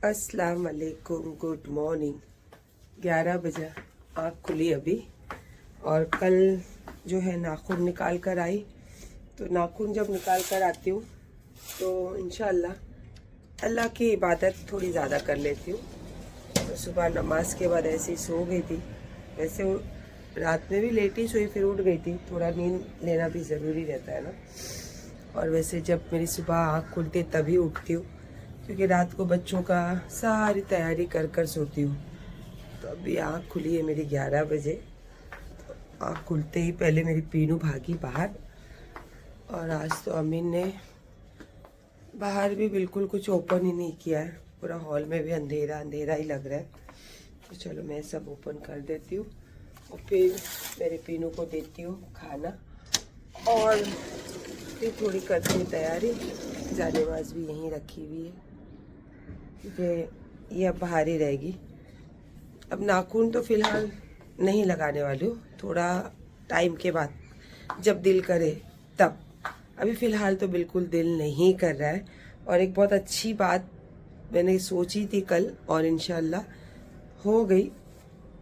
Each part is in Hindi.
अस्सलाम वालेकुम, गुड मॉर्निंग। 11 बजे आँख खुली अभी। और कल जो है नाखून निकाल कर आई, तो नाखून जब निकाल कर आती हूँ तो इंशाल्लाह अल्लाह की इबादत थोड़ी ज़्यादा कर लेती हूँ। तो सुबह नमाज के बाद ऐसे ही सो गई थी। वैसे रात में भी लेट ही सोई, फिर उठ गई थी। थोड़ा नींद लेना भी ज़रूरी रहता है ना। और वैसे जब मेरी सुबह आँख खुलती तभी उठती हूँ, क्योंकि रात को बच्चों का सारी तैयारी कर कर सोती हूँ। तो अभी आँख खुली है मेरी 11 बजे। तो आँख खुलते ही पहले मेरी पीनू भागी बाहर। और आज तो अमीन ने बाहर भी बिल्कुल कुछ ओपन ही नहीं किया है। पूरा हॉल में भी अंधेरा अंधेरा ही लग रहा है। तो चलो मैं सब ओपन कर देती हूँ और फिर मेरे पीनू को देती हूँ खाना। और फिर थोड़ी करती हूँ तैयारी। जानेवाज भी यहीं रखी हुई है, क्योंकि ये अब बाहर ही रहेगी। अब नाखून तो फ़िलहाल नहीं लगाने वाली हूँ, थोड़ा टाइम के बाद जब दिल करे तब। अभी फ़िलहाल तो बिल्कुल दिल नहीं कर रहा है। और एक बहुत अच्छी बात मैंने सोची थी कल, और इंशाल्लाह हो गई।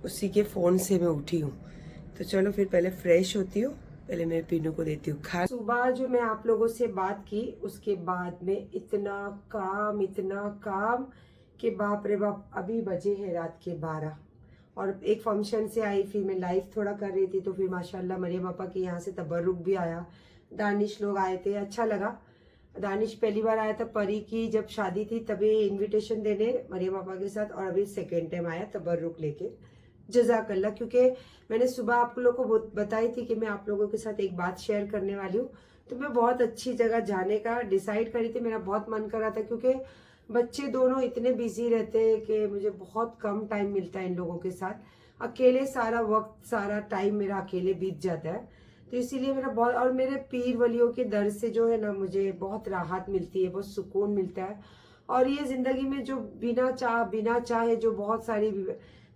उसी के फ़ोन से मैं उठी हूँ। तो चलो फिर पहले फ्रेश होती हूँ, पहले मैं पीनू को देती हूँ खाना। सुबह जो मैं आप लोगों से बात की उसके बाद में इतना काम कि बाप रे बाप। अभी बजे हैं रात के 12। और एक फंक्शन से आई, फिर मैं लाइव थोड़ा कर रही थी, तो फिर माशाल्लाह मरियम पापा के यहाँ से तबर्रुक भी आया। दानिश लोग आए थे, अच्छा लगा। दानिश पहली बार आया था परी की जब शादी थी, तभी इनविटेशन देने मरियम पापा के साथ। और अभी सेकेंड टाइम आया तबर्रुक लेके। जज़ाकल्ला। क्योंकि मैंने सुबह आप लोगों को बताई थी कि मैं आप लोगों के साथ एक बात शेयर करने वाली हूँ। तो मैं बहुत अच्छी जगह जाने का डिसाइड करी थी। मेरा बहुत मन कर रहा था, क्योंकि बच्चे दोनों इतने बिजी रहते हैं कि मुझे बहुत कम टाइम मिलता है इन लोगों के साथ। अकेले सारा वक्त सारा टाइम मेरा अकेले बीत जाता है। तो इसीलिए मेरा बहुत, और मेरे पीर वलियों के दर से जो है ना मुझे बहुत राहत मिलती है, बहुत सुकून मिलता है। और ये जिंदगी में जो बिना चाहे जो बहुत सारी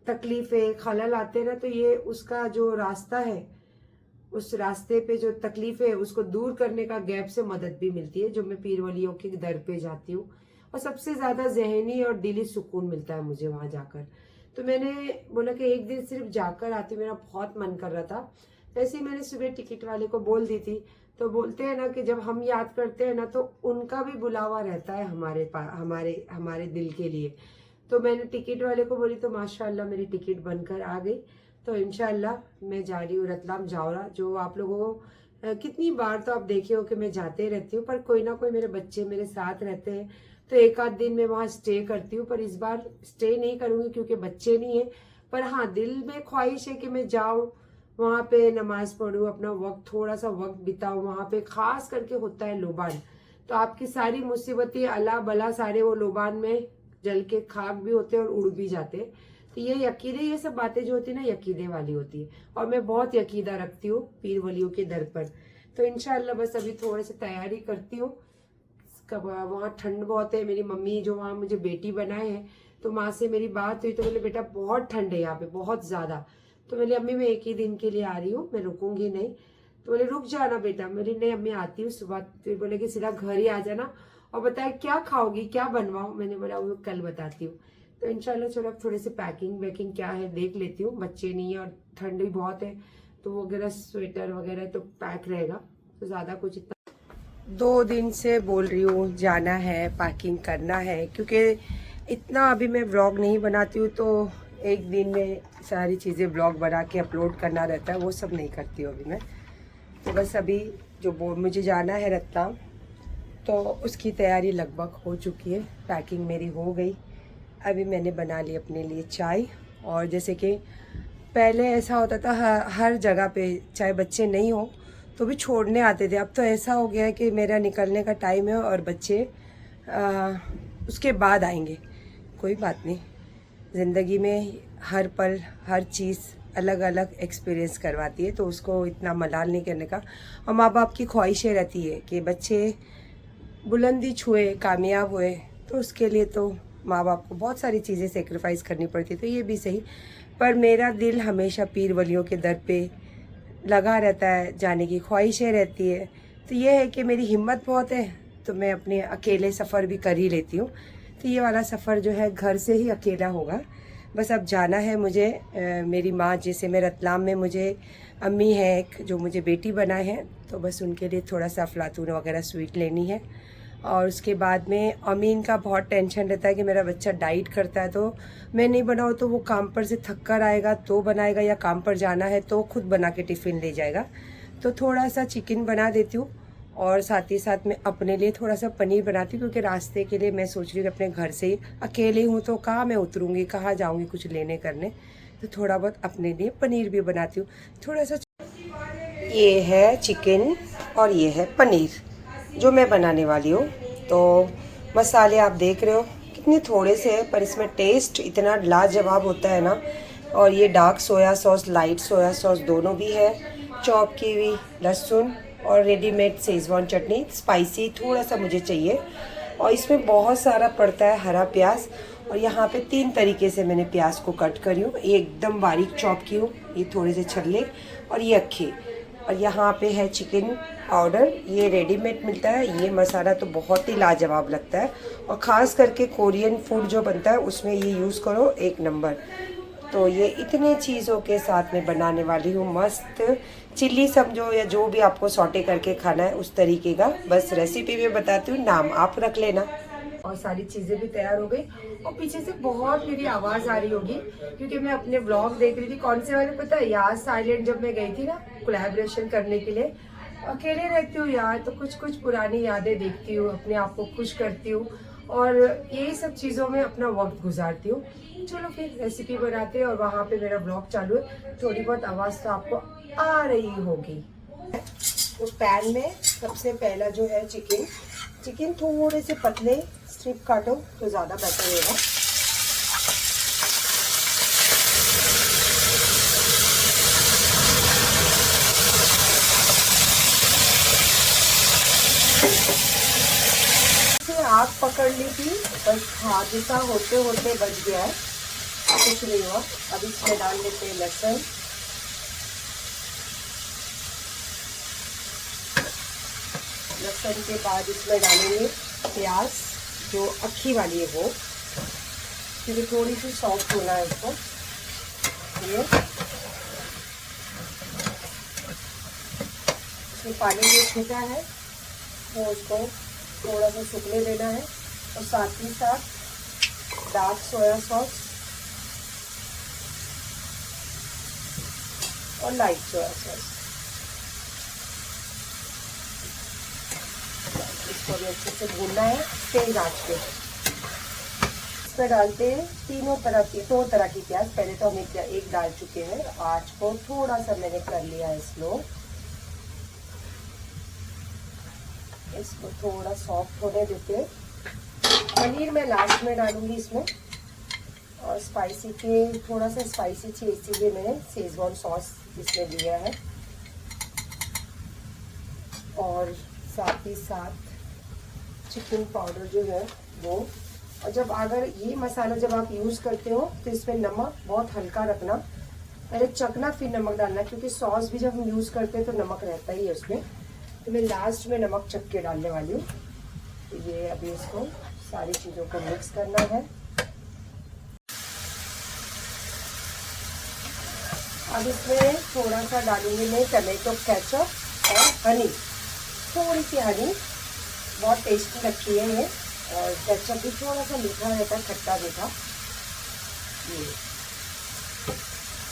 तकलीफें खलल आते हैं ना, तो ये उसका जो रास्ता है, उस रास्ते पे जो तकलीफ है उसको दूर करने का गैप से मदद भी मिलती है, जो मैं पीर वलियों के दर पे जाती हूँ। और सबसे ज्यादा जहनी और दिली सुकून मिलता है मुझे वहां जाकर। तो मैंने बोला कि एक दिन सिर्फ जाकर आती, मेरा बहुत मन कर रहा था। ऐसे ही मैंने सुबह टिकट वाले को बोल दी थी। तो बोलते हैं ना कि जब हम याद करते हैं ना, तो उनका भी बुलावा रहता है हमारे पास, हमारे दिल के लिए। तो मैंने टिकट वाले को बोली, तो माशाल्लाह मेरी टिकट बनकर आ गई। तो इंशाल्लाह मैं जा रही हूँ रतलाम जावरा। जो आप लोगों को कितनी बार तो आप देखे हो कि मैं जाते रहती हूँ, पर कोई ना कोई मेरे बच्चे मेरे साथ रहते हैं, तो एक आध दिन मैं वहाँ स्टे करती हूँ। पर इस बार स्टे नहीं करूँगी क्योंकि बच्चे नहीं है। पर हाँ, दिल में ख्वाहिश है कि मैं जाऊँ वहाँ पे, नमाज पढ़ूँ, अपना वक्त थोड़ा सा वक्त बिताऊँ वहाँ पे। खास करके होता है लोबान, तो आपकी सारी मुसीबतें अला बला सारे वो लोबान में जल के खाक भी होते हैं और उड़ भी जाते हैं। तो ये यकीदे, ये सब बातें जो होती है ना, यकीदे वाली होती है। और मैं बहुत यकीदा रखती हूँ पीर वलियों के दर पर। तो इंशाल्लाह बस अभी थोड़े से तैयारी करती हूँ। वहाँ ठंड बहुत है। मेरी मम्मी जो वहाँ मुझे बेटी बनाए हैं, तो माँ से मेरी बात हुई तो बोले बेटा बहुत ठंड है यहाँ पे, बहुत ज्यादा। तो बोले अम्मी मैं एक ही दिन के लिए आ रही हूँ, मैं रुकूंगी नहीं। तो बोले रुक जाना बेटा। मेरी नहीं अम्मी आती हूँ सुबह। फिर बोले कि सीधा घर ही आ जाना और बताया क्या खाओगी, क्या बनवाऊं। मैंने बोला वो कल बताती हूँ। तो इंशाल्लाह चलो थोड़ी सी पैकिंग वैकिंग क्या है देख लेती हूँ। बच्चे नहीं है और ठंड भी बहुत है, तो वो वगैरह स्वेटर वगैरह तो पैक रहेगा। तो ज्यादा कुछ इतना 2 दिन से बोल रही हूँ जाना है, पैकिंग करना है, क्योंकि इतना अभी मैं व्लॉग नहीं बनाती हूँ। तो एक दिन में सारी चीज़ें व्लॉग बना के अपलोड करना रहता है, वो सब नहीं करती हूँ अभी मैं। तो बस अभी जो मुझे जाना है रतलाम, तो उसकी तैयारी लगभग हो चुकी है। पैकिंग मेरी हो गई। अभी मैंने बना ली अपने लिए चाय। और जैसे कि पहले ऐसा होता था हर जगह पे, चाहे बच्चे नहीं हो तो भी छोड़ने आते थे। अब तो ऐसा हो गया है कि मेरा निकलने का टाइम है और बच्चे उसके बाद आएंगे। कोई बात नहीं, ज़िंदगी में हर पल हर चीज़ अलग अलग एक्सपीरियंस करवाती है, तो उसको इतना मलाल नहीं करने का। और माँ बाप की ख्वाहिशें रहती है कि बच्चे बुलंदी छुए, कामयाब हुए, तो उसके लिए तो माँ बाप को बहुत सारी चीज़ें सेक्रीफाइस करनी पड़ती है। तो ये भी सही। पर मेरा दिल हमेशा पीर वलियों के दर पे लगा रहता है, जाने की ख्वाहिशें रहती है। तो ये है कि मेरी हिम्मत बहुत है, तो मैं अपने अकेले सफ़र भी कर ही लेती हूँ। तो ये वाला सफ़र जो है घर से ही अकेला होगा। बस अब जाना है मुझे मेरी माँ, जैसे मैं रतलाम में मुझे अम्मी है एक जो मुझे बेटी बनाए हैं, तो बस उनके लिए थोड़ा सा अफलातून वगैरह स्वीट लेनी है। और उसके बाद में अमीन का बहुत टेंशन रहता है कि मेरा बच्चा डाइट करता है, तो मैं नहीं बनाऊँ तो वो काम पर से थक कर आएगा तो बनाएगा, या काम पर जाना है तो खुद बना के टिफ़िन ले जाएगा। तो थोड़ा सा चिकन बना देती हूँ और साथ ही साथ मैं अपने लिए थोड़ा सा पनीर बनाती हूँ, क्योंकि रास्ते के लिए मैं सोच रही हूँ कि अपने घर से ही अकेले हूँ तो कहाँ मैं उतरूँगी, कहाँ जाऊँगी कुछ लेने करने, तो थोड़ा बहुत अपने लिए पनीर भी बनाती हूँ थोड़ा सा। ये है चिकन और ये है पनीर जो मैं बनाने वाली हूँ। तो मसाले आप देख रहे हो कितने थोड़े से हैं, पर इसमें टेस्ट इतना लाजवाब होता है ना। और ये dark soya sauce, light soya sauce दोनों भी है, चॉप की हुई लहसुन और रेडीमेड शेजवान चटनी। स्पाइसी थोड़ा सा मुझे चाहिए, और इसमें बहुत सारा पड़ता है हरा प्याज। और यहाँ पे 3 तरीके से मैंने प्याज को कट करी हूँ, ये एकदम बारीक चॉप की हूँ, ये थोड़े से छल्ले और ये अक्खे। और यहाँ पे है चिकन पाउडर, ये रेडीमेड मिलता है। ये मसाला तो बहुत ही लाजवाब लगता है, और ख़ास करके कोरियन फूड जो बनता है उसमें ये यूज़ करो, एक नंबर। तो ये इतने चीज़ों के साथ में बनाने वाली हूँ मस्त चिल्ली समझो, या जो भी आपको सॉटे करके खाना है उस तरीके का। बस रेसिपी में बताती हूँ, नाम आप रख लेना। और सारी चीज़ें भी तैयार हो गई, और पीछे से बहुत मेरी आवाज़ आ रही होगी क्योंकि मैं अपने ब्लॉग देख रही थी। कौन से वाले पता है, यार साइलेंट, जब मैं गई थी ना कोलैबोरेशन करने के लिए। अकेले रहती हूँ यार, तो कुछ कुछ पुरानी यादें देखती हूँ, अपने आप को खुश करती हूँ, और यही सब चीज़ों में अपना वक्त गुजारती हूँ। चलो फिर रेसिपी बनाते हैं, और वहाँ पे मेरा ब्लॉग चालू है, थोड़ी बहुत आवाज़ तो आपको आ रही होगी। उस पैन में सबसे पहला जो है चिकन थोड़े से पतले स्ट्रिप काटो तो ज़्यादा बेटर होगा। आग पकड़ ली थी, बस हादसा होते होते बच गया है, कुछ नहीं हुआ। अब इसमें डाल लेते हैं लहसुन, लहसुन के बाद इसमें डालेंगे प्याज, जो अक्खी वाली है वो, क्योंकि थोड़ी सी सॉफ्ट होना है इसको। ये इसमें पानी जो छूटा है वो उसको थोड़ा सा सूखने देना है, और साथ ही साथ डार्क सोया सॉस और लाइट सोया सॉस, इसको भी अच्छे से भूनना है तेज आंच पे। इसमें डालते हैं दो तरह की प्याज। पहले तो हम एक डाल चुके हैं, आंच को थोड़ा सा मैंने कर लिया है स्लो। इसको थोड़ा सॉफ्ट होने देते हैं। पनीर मैं लास्ट में डालूंगी इसमें, और स्पाइसी के थोड़ा सा स्पाइसी चाहिए, इसीलिए मैंने शेजवान सॉस इसमें लिया है। और साथ ही साथ चिकन पाउडर जो है वो। और जब अगर ये मसाला जब आप यूज़ करते हो तो इसमें नमक बहुत हल्का रखना, पहले चखना फिर नमक डालना, क्योंकि सॉस भी जब हम यूज़ करते हैं तो नमक रहता ही है उसमें। तो मैं लास्ट में नमक चख के डालने वाली हूँ। तो ये अभी इसको सारी चीज़ों को मिक्स करना है। अब इसमें थोड़ा सा डालूंगी मैं टमाटो केचप और हनी, थोड़ी सी हनी, बहुत टेस्टी लगती है ये। और केचप भी थोड़ा सा मीठा रहता है, खट्टा मीठा ये।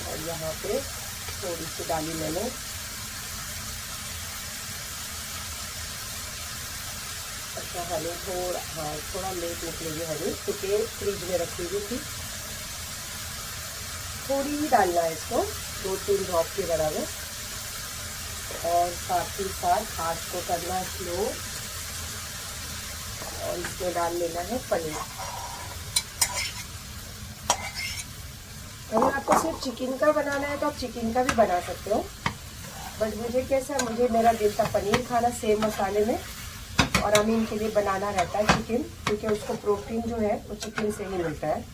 और यहाँ पे थोड़ी सी डाली मैंने अच्छा हनी, थोड़ा लेट निकलेगी हनी, क्योंकि फ्रिज में रखी हुई थी। थोड़ी ही डालना है इसको, 2-3 ड्रॉप के बराबर। और साथ ही साथ आँच को करना स्लो, और इसमें डाल लेना है पनीर। अगर आपको सिर्फ चिकन का बनाना है तो आप चिकन का भी बना सकते हो, बट मुझे मुझे मेरा दिल था पनीर खाना सेम मसाले में, और अमीन के लिए बनाना रहता है चिकन, क्योंकि उसको प्रोटीन जो है वो चिकन से ही मिलता है,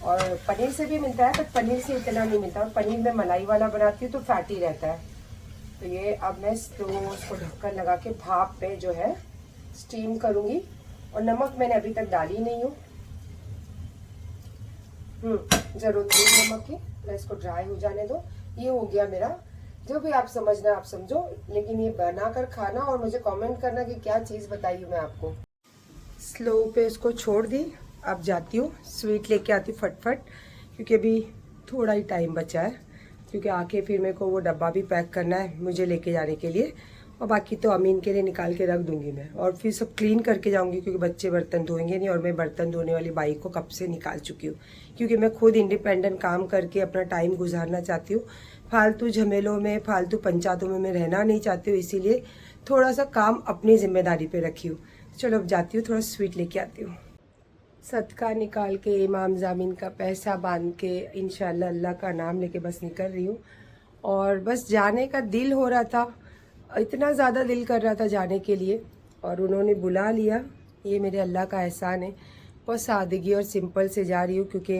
और पनीर से भी मिलता है, बट पनीर से इतना नहीं मिलता। और पनीर में मलाई वाला बनाती हूँ तो फैटी रहता है। तो ये अब मैं उसको ढक्कन लगा के भाप पे जो है स्टीम करूँगी। और नमक मैंने अभी तक डाली नहीं हूँ, जरूरत नहीं नमक की। मैं इसको ड्राई हो जाने दो। ये हो गया मेरा। जो भी आप समझना आप समझो, लेकिन ये बनाकर खाना और मुझे कमेंट करना कि क्या चीज़ बताई हूँ मैं आपको। स्लो पे इसको छोड़ दी। अब जाती हूँ स्वीट लेके आती हूँ फटफट, क्योंकि अभी थोड़ा ही टाइम बचा है, क्योंकि आके फिर मेरे को वो डब्बा भी पैक करना है मुझे लेके जाने के लिए, और बाकी तो अमीन के लिए निकाल के रख दूंगी मैं, और फिर सब क्लीन करके जाऊंगी, क्योंकि बच्चे बर्तन धोएंगे नहीं, और मैं बर्तन धोने वाली बाई को कब से निकाल चुकी हूँ, क्योंकि मैं खुद इंडिपेंडेंट काम करके अपना टाइम गुजारना चाहती हूँ। फालतू झमेलों में, फालतू पंचायतों में मैं रहना नहीं चाहती हूँ, इसीलिए थोड़ा सा काम अपनी जिम्मेदारी पे रखी हूँ। चलो अब जाती हूँ, थोड़ा स्वीट लेके आती हूँ। सदका निकाल के इमाम जामिन का पैसा बांध के इंशाल्लाह अल्लाह का नाम लेके बस निकल रही हूँ। और बस जाने का दिल हो रहा था, इतना ज़्यादा दिल कर रहा था जाने के लिए, और उन्होंने बुला लिया। ये मेरे अल्लाह का एहसान है। बहुत सादगी और सिंपल से जा रही हूँ, क्योंकि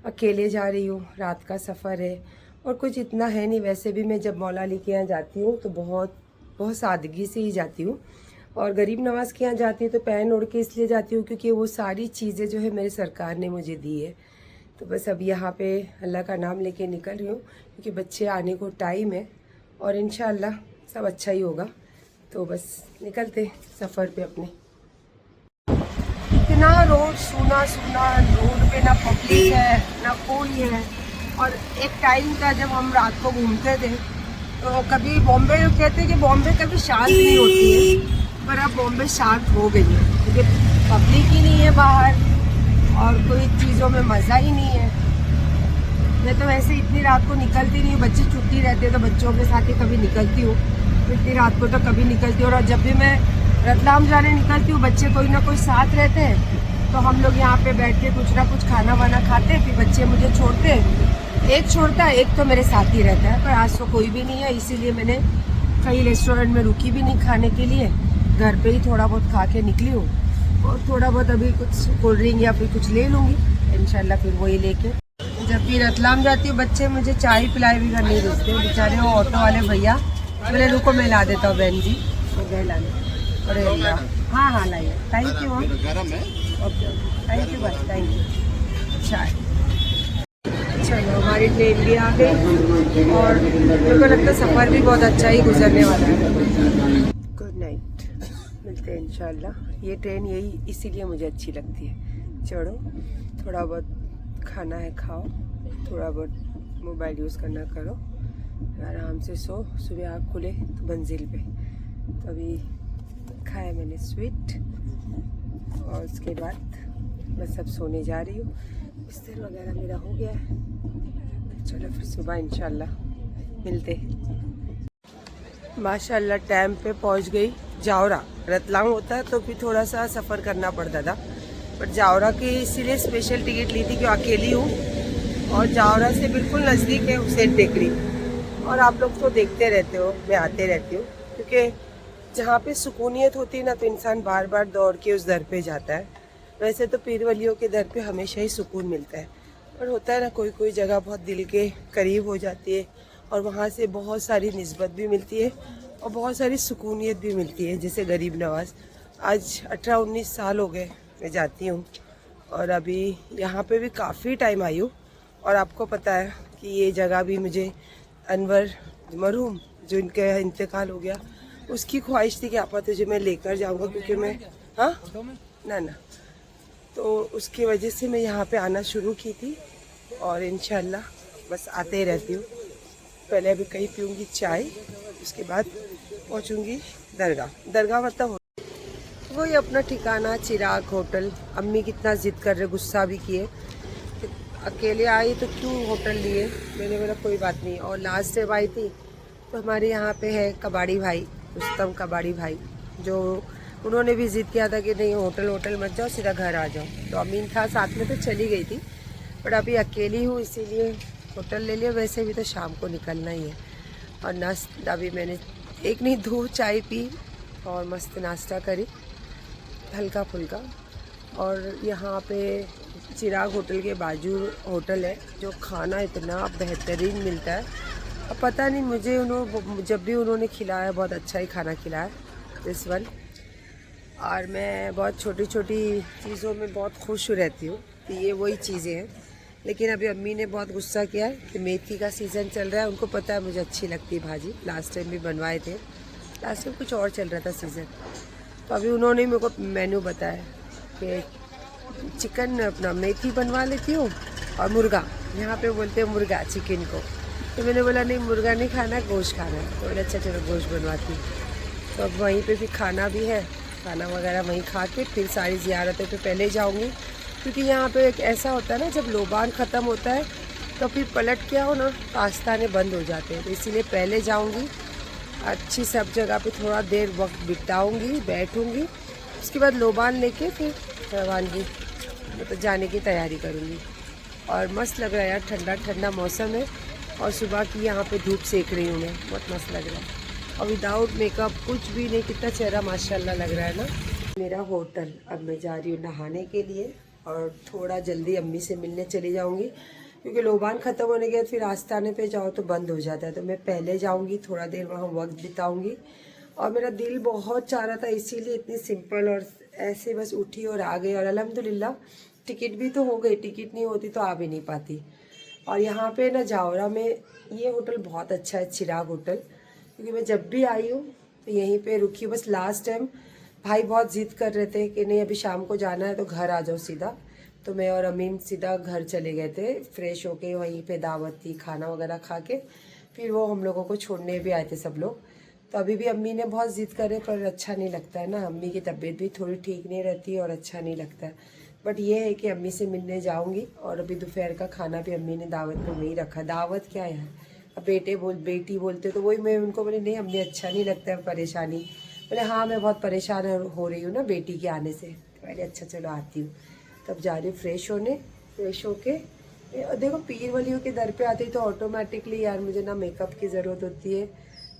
अकेले जा रही हूँ, रात का सफ़र है और कुछ इतना है नहीं। वैसे भी मैं जब मौला अली के यहाँ जाती हूँ तो बहुत सादगी से ही जाती हूँ, और गरीब नवाज के यहाँ जाती हूँ तो पैन ओढ़ के इसलिए जाती हूँ क्योंकि वो सारी चीज़ें जो है मेरे सरकार ने मुझे दी है। तो बस अब यहाँ पे अल्लाह का नाम लेके निकल रही हूँ, क्योंकि बच्चे आने को टाइम है, और इंशाल्लाह सब अच्छा ही होगा। तो बस निकलते सफ़र पे अपने। इतना रोड सूना सूना, रोड पे ना पब्लिक है ना कोई है। और एक टाइम था जब हम रात को घूमते थे, तो कभी बॉम्बे कहते हैं कि बॉम्बे कभी शांत नहीं होती है, पर अब बॉम्बे शांत हो गई है, क्योंकि पब्लिक ही नहीं है बाहर और कोई चीज़ों में मज़ा ही नहीं है। मैं तो वैसे इतनी रात को निकलती नहीं हूँ, बच्चे छुट्टी रहते हैं तो बच्चों के साथ ही कभी निकलती हूँ, तो इतनी रात को तो कभी निकलती हूँ। और जब भी मैं रतलाम जाने निकलती हूँ, बच्चे कोई ना कोई साथ रहते हैं, तो हम लोग यहाँ पे बैठ के कुछ ना कुछ खाना वाना खाते हैं, फिर बच्चे मुझे छोड़ते हैं। एक छोड़ता है, एक तो मेरे साथ ही रहता है, पर आज तो कोई भी नहीं है, इसीलिए मैंने कहीं रेस्टोरेंट में रुकी भी नहीं खाने के लिए, घर पे ही थोड़ा बहुत खा के निकली हूँ। और थोड़ा बहुत अभी कुछ कोल्ड ड्रिंक या फिर कुछ ले लूँगी इंशाल्लाह, फिर वही लेके। जब भी रतलाम जाती हूँ बच्चे मुझे चाय पिलाई भी नहीं रुकते हैं बेचारे, वो ऑटो वाले भैया। बोले रुको मैं ला देता हूँ बहन जी, तो गए लाने। अरे हाँ हाँ लाइए, thank you. Okay thank you बस, थैंक यू। चाय। चलो हमारी ट्रेन भी आ गई, और मेरे को लगता है सफ़र भी बहुत अच्छा ही गुजरने वाला है। गुड नाइट, मिलते हैं इंशाल्लाह। ये ट्रेन यही इसीलिए मुझे अच्छी लगती है। चढ़ो, थोड़ा बहुत खाना है खाओ, थोड़ा बहुत मोबाइल यूज़ करना करो, आराम से सो, सुबह आँख खुले तो मंजिल पे। तो अभी खाया मैंने स्वीट, और उसके बाद बस अब सोने जा रही हूँ। बिस्तर वगैरह मेरा हो गया है। चलो फिर सुबह इंशाल्लाह मिलते। माशाल्लाह टाइम पे पहुँच गई जावरा। रतलाम होता है तो फिर थोड़ा सा सफ़र करना पड़ता था, पर जावरा की इसीलिए स्पेशल टिकट ली थी कि अकेली हूँ, और जावरा से बिल्कुल नज़दीक है हुसैन टेकरी। और आप लोग तो देखते रहते हो, मैं आते रहती हूँ, क्योंकि जहाँ पे सुकूनियत होती है ना, तो इंसान बार बार दौड़ के उस दर पे जाता है। वैसे तो पीर वलियों के दर पे हमेशा ही सुकून मिलता है, पर होता है ना कोई कोई जगह बहुत दिल के करीब हो जाती है, और वहाँ से बहुत सारी निस्बत भी मिलती है और बहुत सारी सुकूनियत भी मिलती है। जैसे गरीब नवाज, आज 18-19 साल हो गए मैं जाती हूँ, और अभी यहाँ पे भी काफ़ी टाइम आई हूँ। और आपको पता है कि ये जगह भी मुझे अनवर मरहूम, जो इनका इंतकाल हो गया, उसकी ख्वाहिश थी कि आपा तुझे मैं लेकर जाऊँगा, क्योंकि मैं ना तो उसकी वजह से मैं यहाँ पे आना शुरू की थी, और इंशाल्लाह बस आते ही रहती हूँ। पहले अभी कहीं पीऊँगी चाय, उसके बाद पहुँचूँगी दरगाह मतलब वही अपना ठिकाना चिराग होटल। अम्मी कितना ज़िद कर रहे, गुस्सा भी किए, अकेले आई तो क्यों होटल लिए। मैंने बोला कोई बात नहीं। और लास्ट टाइम आई थी तो हमारे यहाँ पे है कबाड़ी भाई, रुस्तम कबाड़ी भाई, जो उन्होंने भी ज़िद किया था कि नहीं होटल मत जाओ, सीधा घर आ जाओ। तो अमीन था साथ में तो चली गई थी, पर अभी अकेली हूँ इसीलिए होटल ले लिया। वैसे भी तो शाम को निकलना ही है। और नाश्ता अभी मैंने 1 नहीं 2 चाय पी और मस्त नाश्ता करी हल्का फुल्का। और यहाँ पे चिराग होटल के बाजू होटल है, जो खाना इतना बेहतरीन मिलता है। अब पता नहीं मुझे जब भी उन्होंने खिलाया बहुत अच्छा ही खाना खिलाया दिस वन। और मैं बहुत छोटी छोटी चीज़ों में बहुत खुश रहती हूँ, कि ये वही चीज़ें हैं लेकिन अभी अम्मी ने बहुत गुस्सा किया है कि मेथी का सीज़न चल रहा है। उनको पता है मुझे अच्छी लगती है भाजी, लास्ट टाइम भी बनवाए थे। लास्ट टाइम कुछ और चल रहा था सीज़न, तो अभी उन्होंने मेरे को मेन्यू बताया कि चिकन अपना मेथी बनवा लेती हूँ और मुर्गा, यहाँ पे बोलते हैं मुर्गा चिकन को। तो मैंने बोला नहीं मुर्गा नहीं खाना, गोश्त खाना है। तो बोले अच्छा चलो गोश्त बनवाती हूँ। तो अब वहीं पे फिर खाना भी है, खाना वगैरह वहीं खा के फिर सारी ज़ियारतों पे पहले जाऊँगी, क्योंकि यहाँ पे एक ऐसा होता है ना, जब लोबान ख़त्म होता है तो फिर पलट के आओ ना तो आस्थाने बंद हो जाते हैं। तो इसीलिए पहले जाऊँगी, अच्छी सब जगह पे थोड़ा देर वक्त बिताऊँगी, बैठूँगी, उसके बाद लोबान लेके फिर रवानगी मतलब जाने की तैयारी करूँगी। और मस्त लग रहा है यार, ठंडा ठंडा मौसम है और सुबह की यहाँ पे धूप सेक रही हूँ मैं, बहुत मस्त लग रहा है। और विदाउट मेकअप कुछ भी नहीं, कितना चेहरा माशाल्लाह लग रहा है ना। मेरा होटल, अब मैं जा रही हूँ नहाने के लिए और थोड़ा जल्दी अम्मी से मिलने चली जाऊँगी, क्योंकि लोबान ख़त्म होने के बाद फिर आस्थाने पे जाओ तो बंद हो जाता है। तो मैं पहले जाऊँगी, थोड़ा देर वहाँ वक्त बिताऊँगी। और मेरा दिल बहुत चाह रहा था, इसीलिए इतनी सिंपल और ऐसे बस उठी और आ गई। और अल्हम्दुलिल्लाह टिकट भी तो हो गई, टिकट नहीं होती तो आ भी नहीं पाती। और यहाँ पे ना जावरा में ये होटल बहुत अच्छा है, चिराग होटल, क्योंकि मैं जब भी आई हूँ तो यहीं पे रुकी हूँ। बस लास्ट टाइम भाई बहुत ज़िद कर रहे थे कि नहीं अभी शाम को जाना है तो घर आ जाओ सीधा, तो मैं और अमीन सीधा घर चले गए थे। फ्रेश होके वहीं पे दावत थी, खाना वगैरह खा के फिर वो हम लोगों को छोड़ने भी आए थे सब लोग। तो अभी भी अम्मी ने बहुत ज़िद करे, पर अच्छा नहीं लगता है ना, अम्मी की तबीयत भी थोड़ी ठीक नहीं रहती और अच्छा नहीं लगता है। बट ये है कि अम्मी से मिलने जाऊँगी। और अभी दोपहर का खाना भी अम्मी ने दावत में वहीं रखा। दावत क्या है, अब बेटी बोलते तो वही मैं उनको बोली नहीं अम्मी अच्छा नहीं लगता है, परेशानी। बोले हाँ मैं बहुत परेशान हो रही हूँ ना बेटी के आने से। तो मैंने अच्छा चलो आती हूँ। तब जा रही हूँ फ्रेश होने, फ्रेश होके देखो पीर वलियों के दर पे आती तो ऑटोमेटिकली यार मुझे ना मेकअप की ज़रूरत होती है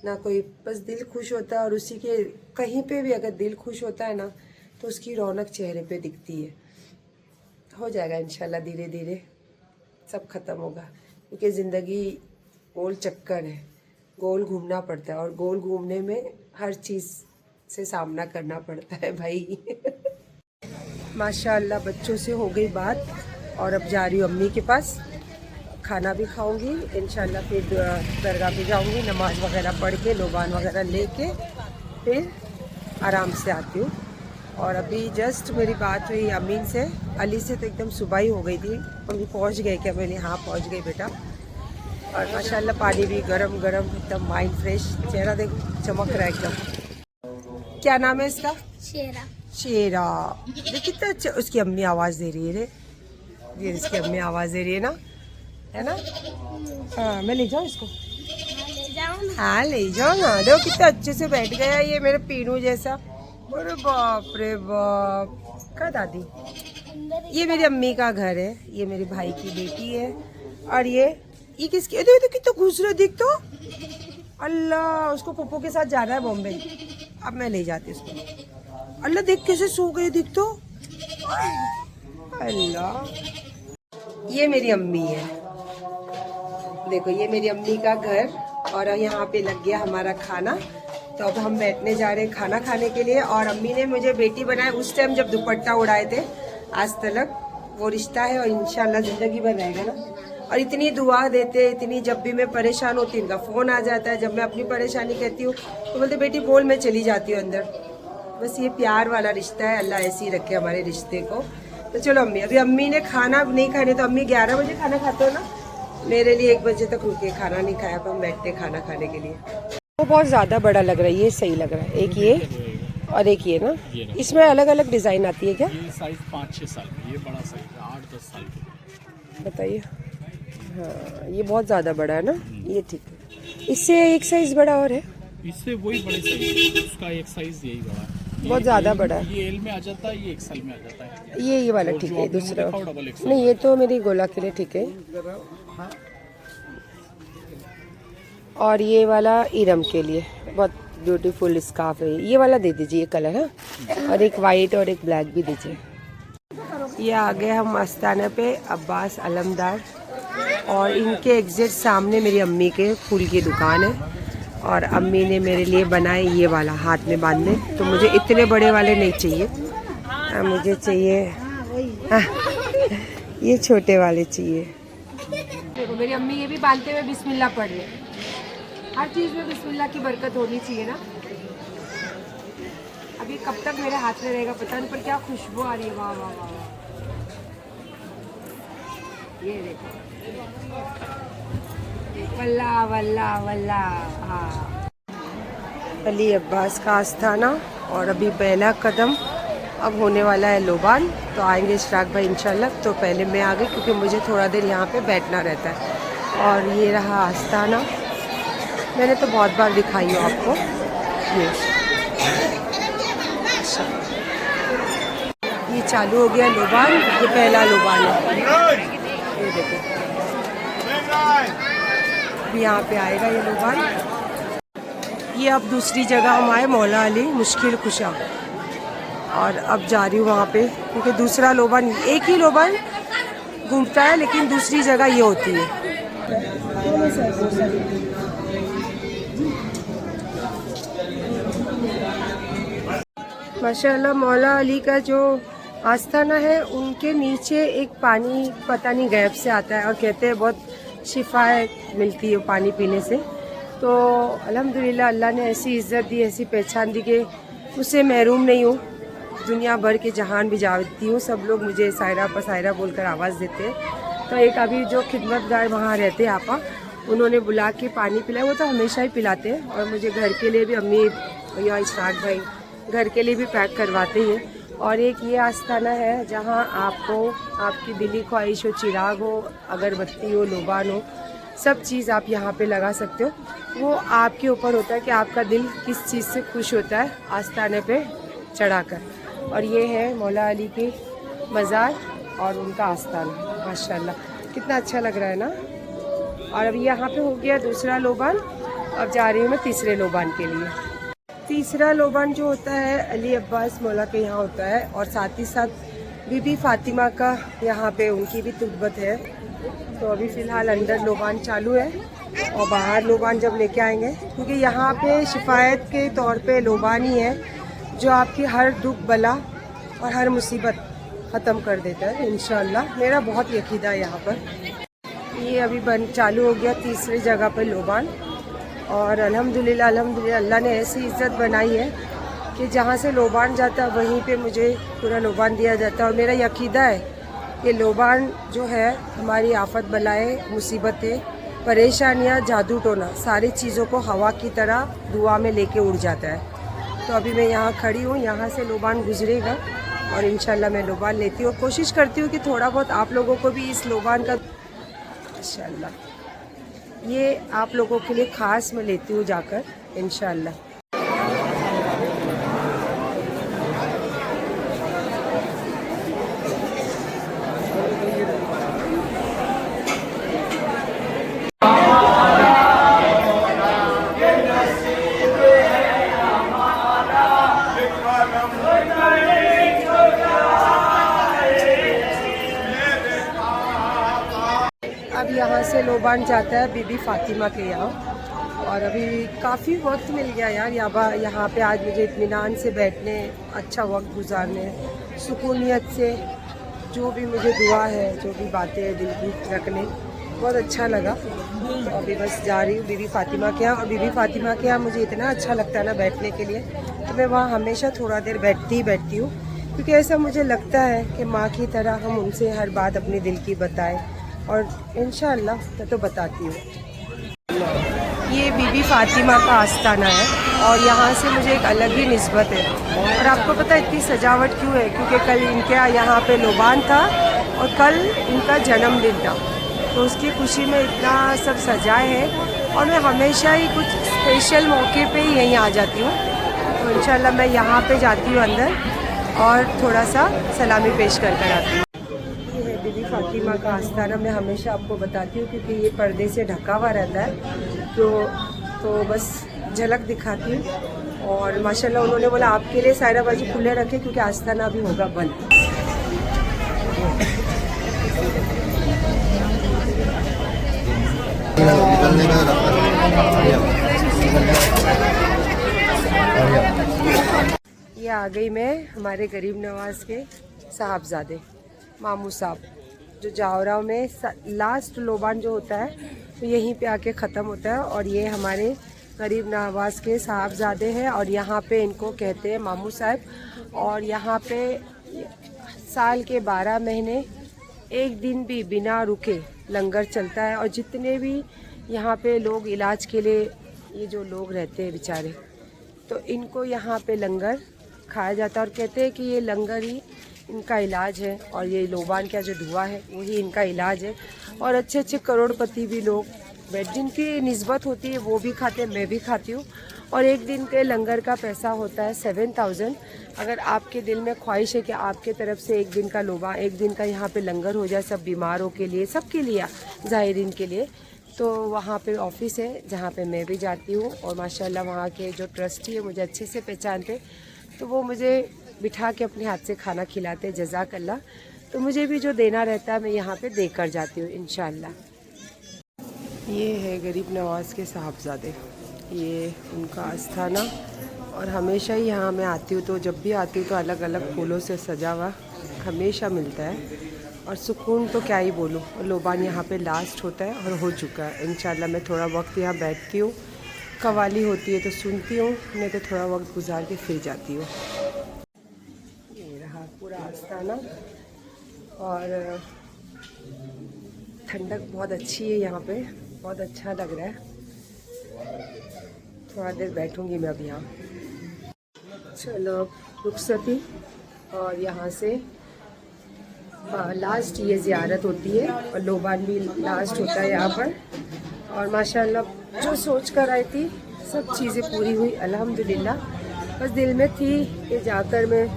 ना कोई, बस दिल खुश होता है। और उसी के कहीं पे भी अगर दिल खुश होता है ना तो उसकी रौनक चेहरे पे दिखती है। हो जाएगा इंशाल्लाह, धीरे धीरे सब खत्म होगा, क्योंकि ज़िंदगी गोल चक्कर है, गोल घूमना पड़ता है और गोल घूमने में हर चीज़ से सामना करना पड़ता है भाई। माशाल्लाह बच्चों से हो गई बात और अब जा रही हूँ अम्मी के पास, खाना भी खाऊंगी इंशाल्लाह, फिर दरगाह पे जाऊंगी, नमाज वगैरह पढ़ के लोबान वगैरह लेके फिर आराम से आती हूँ। और अभी जस्ट मेरी बात हुई अमीन से, अली से तो एकदम सुबह ही हो गई थी। अभी पहुँच गए क्या, मैंने हाँ पहुँच गई बेटा। और माशाल्लाह पानी भी गरम गरम, एकदम माइंड फ्रेश, चेहरा देखो चमक रहा है एकदम। क्या नाम है इसका? शेरा। शेरा देख कितना अच्छा, उसकी अम्मी आवाज़ दे रही है रे, ये इसकी अम्मी आवाज़ दे रही है ना, है ना। हाँ मैं ले जाऊँ इसको? हाँ ले जाओ ना, देखो कितना अच्छे से बैठ गया ये मेरे पीनू जैसा। अरे बाप रे बाप, क्या दादी। ये मेरी अम्मी का घर है, ये मेरे भाई की बेटी है। और ये किसकी, देखो कितना घुस रहा दिख तो, अल्लाह उसको पप्पू के साथ जाना है बॉम्बे। अब मैं ले जाती उसको। अल्लाह देख कैसे सो गई दिख तो, अल्लाह। ये मेरी अम्मी है, देखो ये मेरी अम्मी का घर। और यहाँ पे लग गया हमारा खाना, तो अब हम बैठने जा रहे हैं खाना खाने के लिए। और अम्मी ने मुझे बेटी बनाया उस टाइम जब दुपट्टा उड़ाए थे, आज तक वो रिश्ता है और इंशाल्लाह ज़िंदगी भर रहेगा ना। और इतनी दुआ देते, इतनी, जब भी मैं परेशान होती इनका फ़ोन आ जाता है, जब मैं अपनी परेशानी कहती हूँ तो बोलते बेटी बोल, मैं चली जाती हूँ अंदर। बस ये प्यार वाला रिश्ता है, अल्लाह ऐसे ही रखे हमारे रिश्ते को। तो चलो अम्मी, अभी अम्मी ने खाना नहीं खाने, तो अम्मी 11 बजे खाना खाते हो ना, मेरे लिए 1 बजे तक रुके, खाना नहीं खाया, तो हम बैठते खाना खाने के लिए। वो बहुत ज़्यादा बड़ा लग रहा है, ये सही लग रहा है, एक ये और एक ये ना, इसमें अलग अलग डिज़ाइन आती है क्या? ये साइज 5-6 साल में, ये बड़ा साइज है 8-10 साल के। बताइए। हाँ ये बहुत ज़्यादा बड़ा है ना, ये ठीक है। इससे एक साइज़ बड़ा और है, इससे वही बड़े साइज, उसका एक साइज यही बड़ा है, बहुत ज़्यादा बड़ा है। ये एल में आ जाता है, ये एक्सएल में आ जाता है। ये वाला ठीक है, दूसरा डबल एक्सएल नहीं, ये तो मेरी गोला के लिए ठीक है। और ये वाला इरम के लिए बहुत ब्यूटीफुल स्कार्फ है, ये वाला दे दीजिए, ये कलर है। और एक वाइट और एक ब्लैक भी दीजिए। ये आ गए हम आस्थाना पे, अब्बास अलमदार, और इनके एग्जैक्ट सामने मेरी अम्मी के फूल की दुकान है। और अम्मी ने मेरे लिए बनाए ये वाला हाथ में बांधने, तो मुझे इतने बड़े वाले नहीं चाहिए, मुझे चाहिए ये छोटे वाले चाहिए। देखो मेरी अम्मी ये भी बांधते हुए बिस्मिल्लाह पढ़ रहे। हर चीज़ में बिस्मिल्लाह की बरकत होनी चाहिए ना। अभी कब तक मेरे हाथ में रहेगा पता नहीं, पर क्या खुशबू आ रही है। वाह वाह वाह वाह। ये देखो, वल्ला वल्ला वल्ला। हाँ, अली अब्बास का आस्थाना, और अभी पहला कदम अब होने वाला है लोबान। तो आएंगे इशराक भाई इंशाल्लाह। तो पहले मैं आ गई क्योंकि मुझे थोड़ा देर यहाँ पे बैठना रहता है। और ये रहा आस्थाना, मैंने तो बहुत बार दिखाई हो आपको। ये चालू हो गया लोबान, ये पहला लोबान है। ये देखो अभी यहाँ पे आएगा ये लोबान। ये अब दूसरी जगह हम आए, मौला अली मुश्किल कुशा, और अब जा रही हूँ वहाँ पे क्योंकि दूसरा लोबान, एक ही लोबान घूमता है लेकिन दूसरी जगह ये होती है। माशाल्लाह मौला अली का जो आस्थाना है उनके नीचे एक पानी पता नहीं गैब से आता है, और कहते हैं बहुत शिफायत मिलती है पानी पीने से। तो अल्हम्दुलिल्लाह अल्लाह ने ऐसी इज़्ज़त दी, ऐसी पहचान दी कि उससे महरूम नहीं हूँ। दुनिया भर के जहान भी जाती हूँ, सब लोग मुझे सायरा पसायरा बोलकर आवाज़ देते हैं। तो एक अभी जो खिदमतगार वहाँ रहते हैं आपा, उन्होंने बुला के पानी पिलाया। वो तो हमेशा ही पिलाते हैं, और मुझे घर के लिए भी अम्मी या इशराक भाई घर के लिए भी पैक करवाते हैं। और एक ये आस्थाना है जहाँ आपको आपकी दिली ख्वाहिश हो, चिराग हो, अगरबत्ती हो, लोबान हो, सब चीज़ आप यहाँ पे लगा सकते हो। वो आपके ऊपर होता है कि आपका दिल किस चीज़ से खुश होता है आस्थाने पे चढ़ाकर। और ये है मौला अली की मज़ार और उनका आस्थाना। माशाल्लाह कितना अच्छा लग रहा है ना। और अभी यहाँ पे हो गया दूसरा लोबान, अब जा रही हूँ मैं तीसरे लोबान के लिए। तीसरा लोबान जो होता है अली अब्बास मौला के यहाँ होता है, और साथ ही साथ बीबी फातिमा का यहाँ पे उनकी भी तुब्बत है। तो अभी फ़िलहाल अंदर लोबान चालू है, और बाहर लोबान जब लेके आएंगे, क्योंकि यहाँ पे शिफायत के तौर पे लोबान ही है जो आपकी हर दुख बला और हर मुसीबत ख़त्म कर देता है इंशाअल्लाह। मेरा बहुत यकीदा है यहाँ पर। ये अभी बन चालू हो गया तीसरी जगह पर लोबान, और अल्हम्दुलिल्लाह अल्हम्दुलिल्लाह अल्लाह ने ऐसी इज़्ज़त बनाई है कि जहाँ से लोबान जाता है वहीं पे मुझे पूरा लोबान दिया जाता है। और मेरा यकीदा है कि लोबान जो है हमारी आफत बलाएँ, मुसीबतें, परेशानियाँ, जादू टोना, सारी चीज़ों को हवा की तरह दुआ में लेके उड़ जाता है। तो अभी मैं यहाँ खड़ी हूँ, यहाँ से लोबान गुजरेगा और इंशाल्लाह मैं लोबान लेती हूँ। कोशिश करती हूँ कि थोड़ा बहुत आप लोगों को भी इस लोबान का इंशाल्लाह, ये आप लोगों के लिए ख़ास मैं लेती हूँ जाकर इंशाल्लाह। अब यहाँ से लोबान जाता है बीबी फातिमा के यहाँ, और अभी काफ़ी वक्त मिल गया यार यहाँ पे आज मुझे इत्मीनान से बैठने, अच्छा वक्त गुजारने, सुकूनियत से जो भी मुझे दुआ है, जो भी बातें हैं दिल की रखने, बहुत अच्छा लगा। तो अभी बस जा रही हूँ बीबी फातिमा के यहाँ, और बीबी फातिमा के यहाँ मुझे इतना अच्छा लगता है ना बैठने के लिए, तो मैं वहाँ हमेशा थोड़ा देर बैठती हूँ, क्योंकि ऐसा मुझे लगता है कि माँ की तरह हम उनसे हर बात अपने दिल की बताएं, और इंशाअल्लाह मैं तो बताती हूँ। ये बीबी फातिमा का आस्थाना है, और यहाँ से मुझे एक अलग ही निस्बत है। और आपको पता है इतनी सजावट क्यों है? क्योंकि कल इनके यहाँ पे लोबान था और कल इनका जन्मदिन था, तो उसकी खुशी में इतना सब सजाए है। और मैं हमेशा ही कुछ स्पेशल मौके पे ही यहीं आ जाती हूँ। तो इंशाअल्लाह मैं यहाँ पे जाती हूँ अंदर और थोड़ा सा सलामी पेश कर कर आती हूँ। ये है बीबी फातिमा का आस्थाना, मैं हमेशा आपको बताती हूँ क्योंकि ये पर्दे से ढका हुआ रहता है, तो बस झलक दिखाती हूँ। और माशाल्लाह उन्होंने बोला आपके लिए सारा बाजू खुले रखे क्योंकि आस्थाना अभी होगा बंद। ये आ गई मैं हमारे गरीब नवाज के साहबजादे मामू साहब, जो जावरा में लास्ट लोबान जो होता है तो यहीं पे आके ख़त्म होता है। और ये हमारे गरीब नवाज के साहबजादे हैं और यहाँ पे इनको कहते हैं मामू साहब। और यहाँ पे साल के 12 महीने एक दिन भी बिना रुके लंगर चलता है। और जितने भी यहाँ पे लोग इलाज के लिए, ये जो लोग रहते हैं बेचारे, तो इनको यहाँ पे लंगर खाया जाता है और कहते हैं कि ये लंगर ही इनका इलाज है और ये लोबान का जो धुआं है वही इनका इलाज है। और अच्छे अच्छे करोड़पति भी लोग जिनकी निस्बत होती है वो भी खाते हैं, मैं भी खाती हूँ। और एक दिन के लंगर का पैसा होता है 7000। अगर आपके दिल में ख्वाहिश है कि आपके तरफ से एक दिन का एक दिन का यहाँ पे लंगर हो जाए, सब बीमारों के लिए, सबके लिए, ज़ायरीन के लिए, तो वहाँ पे ऑफिस है जहाँ पे मैं भी जाती हूँ। और माशाल्लाह वहाँ के जो ट्रस्टी है मुझे अच्छे से पहचानते, तो वो मुझे बिठा के अपने हाथ से खाना खिलाते, जज़ाकल्लाह। तो मुझे भी जो देना रहता है मैं यहाँ पे देकर जाती हूँ इंशाल्लाह। ये है गरीब नवाज के साहबजादे, ये उनका आस्थाना। और हमेशा ही यहाँ मैं आती हूँ, तो जब भी आती हूँ तो अलग अलग फूलों से सजा हुआ हमेशा मिलता है। और सुकून तो क्या ही बोलूँ। लोबान यहाँ पे लास्ट होता है और हो चुका है। इंशाल्लाह मैं थोड़ा वक्त यहाँ बैठती हूँ, कवाली होती है तो सुनती हूँ, नहीं तो थोड़ा वक्त गुजार के फिर जाती हूँ। ये रहा पूरा आस्थाना और ठंडक बहुत अच्छी है यहाँ पे, बहुत अच्छा लग रहा है। थोड़ा देर बैठूंगी मैं अब यहाँ। चलो रुखसती, और यहाँ से लास्ट ये ज़ियारत होती है और लोबान भी लास्ट होता है यहाँ पर। और माशाल्लाह जो सोच कर आई थी सब चीज़ें पूरी हुई अल्हम्दुलिल्लाह। बस दिल में थी कि जाकर मैं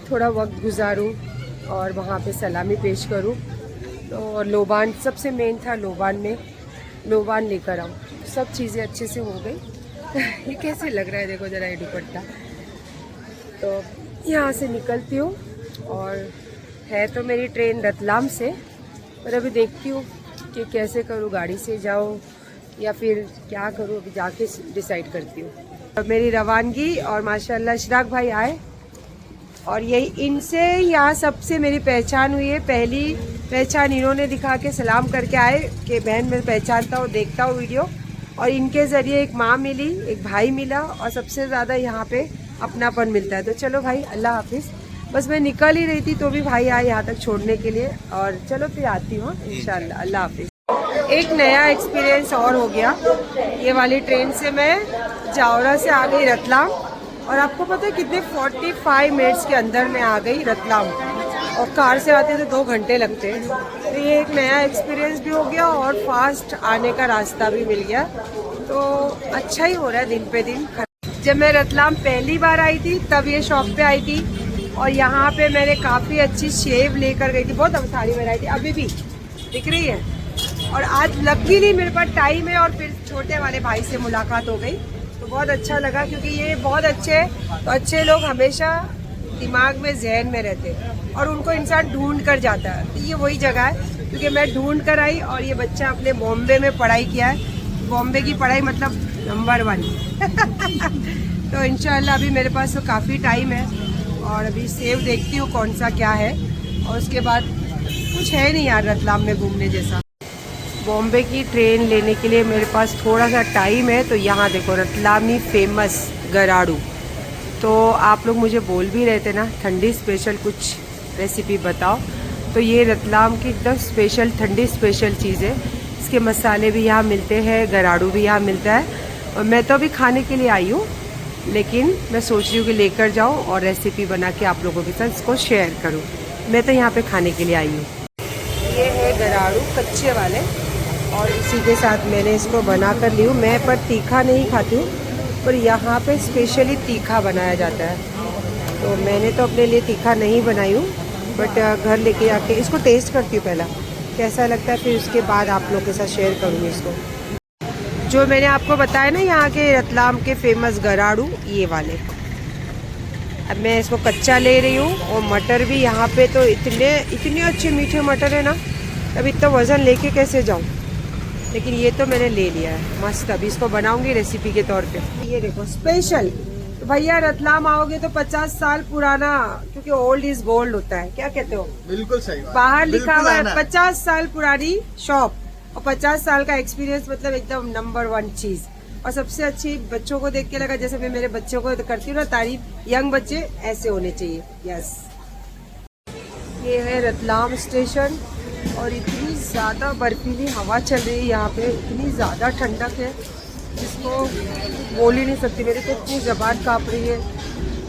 थोड़ा वक्त गुजारूं और वहाँ पे सलामी पेश करूं। तो लोबान सबसे मेन था, लोबान में लोबान लेकर आऊँ। सब चीज़ें अच्छे से हो गई। ये कैसे लग रहा है देखो ज़रा ये दुपट्टा। तो यहाँ से निकलती हूँ और है तो मेरी ट्रेन रतलाम से, पर अभी देखती हूँ कि कैसे करूँ, गाड़ी से जाऊँ या फिर क्या करूँ, अभी जाके डिसाइड करती हूँ। अब मेरी रवानगी और माशाल्लाह इशराक भाई आए और यही इनसे यहाँ सबसे मेरी पहचान हुई है। पहली पहचान इन्होंने दिखा के सलाम करके आए कि बहन मैं पहचानता हूँ, देखता हूँ वीडियो। और इनके ज़रिए एक माँ मिली, एक भाई मिला और सबसे ज़्यादा यहाँ पे अपनापन मिलता है। तो चलो भाई अल्लाह हाफिज़। बस मैं निकल ही रही थी तो भी भाई आए यहाँ तक छोड़ने के लिए। और चलो फिर आती हूँ इंशाल्लाह, अल्लाह हाफिज़। एक नया एक्सपीरियंस और हो गया। ये वाली ट्रेन से मैं जावरा से आ गई रतलाम और आपको पता है कितने 45 मिनट्स के अंदर मैं आ गई रतलाम। और कार से आते तो 2 घंटे लगते हैं। तो ये एक नया एक्सपीरियंस भी हो गया और फास्ट आने का रास्ता भी मिल गया। तो अच्छा ही हो रहा है दिन पे दिन। जब मैं रतलाम पहली बार आई थी तब ये शॉप पे आई थी और यहाँ पे मैंने काफ़ी अच्छी शेव लेकर गई थी। बहुत सारी वैरायटी अभी भी दिख रही है। और आज लकीली मेरे पास टाइम है और फिर छोटे वाले भाई से मुलाकात हो गई तो बहुत अच्छा लगा, क्योंकि ये बहुत अच्छे, तो अच्छे लोग हमेशा दिमाग में जहन में रहते और उनको इंसान ढूंढ कर जाता है। तो ये वही जगह है, क्योंकि मैं ढूंढ कर आई और ये बच्चा अपने बॉम्बे में पढ़ाई किया है। बॉम्बे की पढ़ाई मतलब नंबर 1। तो इंशाल्लाह अभी मेरे पास तो काफ़ी टाइम है और अभी सेव देखती हूँ कौन सा क्या है। और उसके बाद कुछ है नहीं यार रतलाम में घूमने जैसा। बॉम्बे की ट्रेन लेने के लिए मेरे पास थोड़ा सा टाइम है। तो यहाँ देखो रतलामी फेमस गराड़ू। तो आप लोग मुझे बोल भी रहे थे ना ठंडी स्पेशल कुछ रेसिपी बताओ, तो ये रतलाम की एकदम स्पेशल ठंडी स्पेशल चीज़ है। इसके मसाले भी यहाँ मिलते हैं, गराड़ू भी यहाँ मिलता है। और मैं तो अभी खाने के लिए आई हूँ, लेकिन मैं सोच रही हूँ कि लेकर जाऊँ और रेसिपी बना के आप लोगों के साथ इसको शेयर करूँ। मैं तो यहाँ पे खाने के लिए आई हूँ। ये है गराड़ू कच्चे वाले और इसी के साथ मैंने इसको बना कर ली हूँ। मैं पर तीखा नहीं खाती हूँ, पर यहाँ पे स्पेशली तीखा बनाया जाता है। तो मैंने तो अपने लिए तीखा नहीं बनाई हूँ, बट घर लेके आके इसको टेस्ट करती हूँ पहला कैसा लगता है, फिर उसके बाद आप लोग के साथ शेयर करूँगी इसको। जो मैंने आपको बताया ना यहाँ के रतलाम के फेमस गराड़ू, ये वाले। अब मैं इसको कच्चा ले रही हूँ और मटर भी यहाँ पे तो इतने अच्छे मीठे मटर है ना, अब इतना वज़न लेके कैसे जाऊँ, लेकिन ये तो मैंने ले लिया है मस्त। अभी इसको बनाऊंगी रेसिपी के तौर पे। ये देखो स्पेशल तो भैया रतलाम आओगे तो 50 साल पुराना, क्योंकि ओल्ड इज गोल्ड होता है, क्या कहते हो? बिल्कुल सही बात। बाहर लिखा बिल्कुल हुआ है आना। 50 साल पुरानी शॉप और 50 साल का एक्सपीरियंस, मतलब एकदम नंबर 1 चीज। और सबसे अच्छी बच्चों को देख के लगा, जैसे मैं मेरे बच्चों को करती हूँ ना तारीफ, यंग बच्चे ऐसे होने चाहिए। यस, ये है रतलाम स्टेशन और इतनी ज्यादा बर्फीली हवा चल रही है यहाँ पे, इतनी ज्यादा ठंडक है जिसको बोल ही नहीं सकती। मेरी तो इतनी जबान कांप रही है,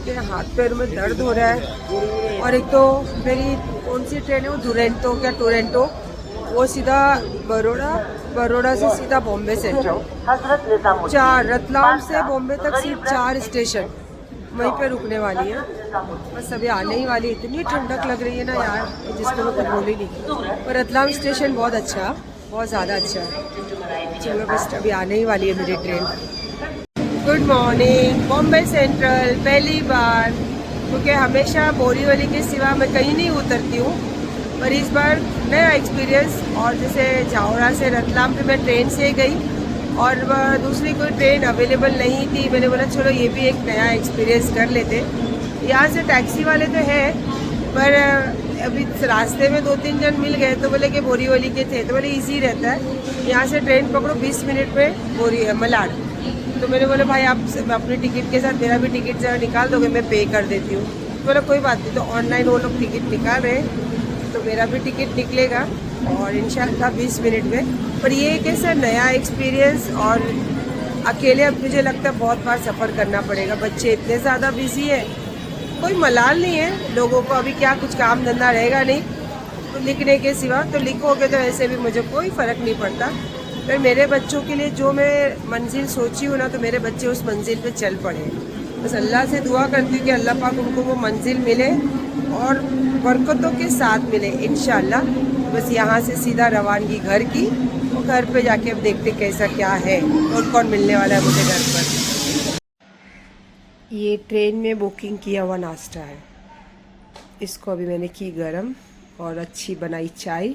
मेरे हाथ पैर में दर्द हो रहा है। और एक तो मेरी कौन सी ट्रेन है वो, दुरेंटो क्या टोरेंटो, वो सीधा बड़ौदा से सीधा बॉम्बे सेंट्रल। 4 रतलाम से बॉम्बे तक सिर्फ 4 स्टेशन, वहीं पे रुकने वाली है। बस अभी आने ही वाली, इतनी ठंडक लग रही है ना यार, जिसको मैं कुछ बोल ही नहीं। पर रतलाम स्टेशन बहुत अच्छा, बहुत ज़्यादा अच्छा है। चलो बस अभी आने ही वाली है मेरी train. Good morning, Bombay central पहली बार, क्योंकि हमेशा बोरीवली के सिवा मैं कहीं नहीं उतरती हूँ, पर इस बार नया एक्सपीरियंस। और जैसे जावरा से रतलाम पे मैं ट्रेन से गई और दूसरी कोई ट्रेन अवेलेबल नहीं थी, मैंने बोला चलो ये भी एक नया एक्सपीरियंस कर लेते। यहाँ से टैक्सी वाले तो है, पर अभी रास्ते में 2-3 जन मिल गए तो बोले कि बोरीवली के थे, तो बोले इजी रहता है यहाँ से ट्रेन पकड़ो 20 मिनट में मलाड़। तो मैंने बोला भाई आप अपनी टिकट के साथ मेरा भी टिकट निकाल दोगे, मैं पे कर देती हूँ। तो बोला कोई बात नहीं, तो ऑनलाइन वो लोग टिकट निकाल रहे, तो मेरा भी टिकट निकलेगा और इंशाल्लाह 20 मिनट में। पर ये एक ऐसा नया एक्सपीरियंस, और अकेले अब मुझे लगता है बहुत बार सफ़र करना पड़ेगा। बच्चे इतने ज़्यादा बिजी है, कोई मलाल नहीं है लोगों को, अभी क्या कुछ काम धंधा रहेगा नहीं तो लिखने के सिवा, तो लिखोगे तो ऐसे भी मुझे कोई फ़र्क नहीं पड़ता। पर मेरे बच्चों के लिए जो मैं मंजिल सोची हूँ ना, तो मेरे बच्चे उस मंजिल पे चल पड़े। बस अल्लाह से दुआ करती हूँ कि अल्लाह पाक उनको वो मंजिल मिले और बरकतों के साथ मिले इंशाल्लाह। बस यहाँ से सीधा रवानगी घर की, और घर पे जाके अब देखते कैसा क्या है और कौन मिलने वाला है मुझे घर पर। ये ट्रेन में बुकिंग किया हुआ नाश्ता है, इसको अभी मैंने की गरम और अच्छी बनाई चाय,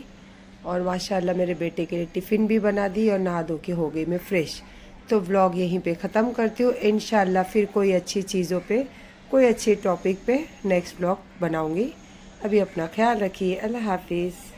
और माशाल्लाह मेरे बेटे के लिए टिफ़िन भी बना दी और नहा धो के हो गई मैं फ्रेश। तो व्लॉग यहीं पे ख़त्म करती हूँ, इंशाल्लाह फिर कोई अच्छी चीज़ों पे, कोई अच्छे टॉपिक पे नेक्स्ट व्लॉग बनाऊँगी। अभी अपना ख्याल रखिए, अल्लाह हाफिज़।